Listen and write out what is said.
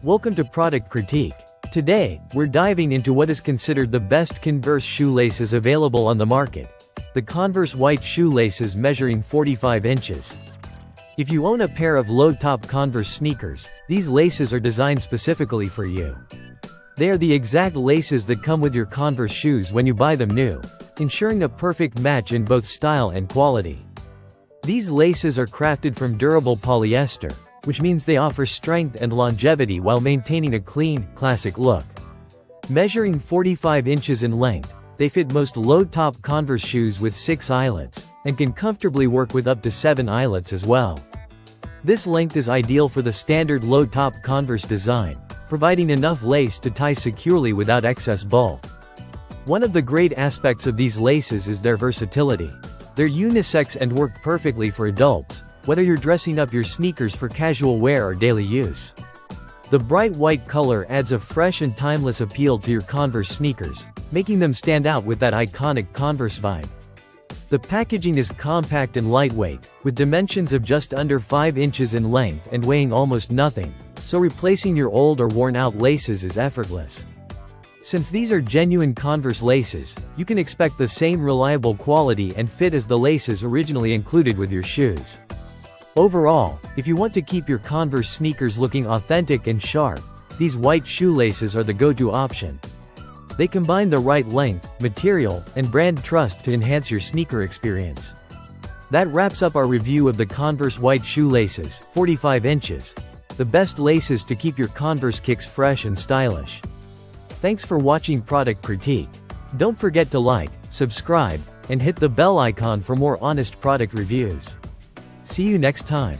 Welcome to Product Critique. Today, we're diving into what is considered the best Converse shoelaces available on the market. The Converse white shoelaces measuring 45 inches. If you own a pair of low-top Converse sneakers, these laces are designed specifically for you. They are the exact laces that come with your Converse shoes when you buy them new, ensuring a perfect match in both style and quality. These laces are crafted from durable polyester, which means they offer strength and longevity while maintaining a clean, classic look. Measuring 45 inches in length, they fit most low-top Converse shoes with 6 eyelets, and can comfortably work with up to 7 eyelets as well. This length is ideal for the standard low-top Converse design, providing enough lace to tie securely without excess bulk. One of the great aspects of these laces is their versatility. They're unisex and work perfectly for adults, whether you're dressing up your sneakers for casual wear or daily use. The bright white color adds a fresh and timeless appeal to your Converse sneakers, making them stand out with that iconic Converse vibe. The packaging is compact and lightweight, with dimensions of just under 5 inches in length and weighing almost nothing, so replacing your old or worn-out laces is effortless. Since these are genuine Converse laces, you can expect the same reliable quality and fit as the laces originally included with your shoes. Overall, if you want to keep your Converse sneakers looking authentic and sharp, these white shoelaces are the go-to option. They combine the right length, material, and brand trust to enhance your sneaker experience. That wraps up our review of the Converse white shoelaces, 45 inches. The best laces to keep your Converse kicks fresh and stylish. Thanks for watching Product Critique. Don't forget to like, subscribe, and hit the bell icon for more honest product reviews. See you next time.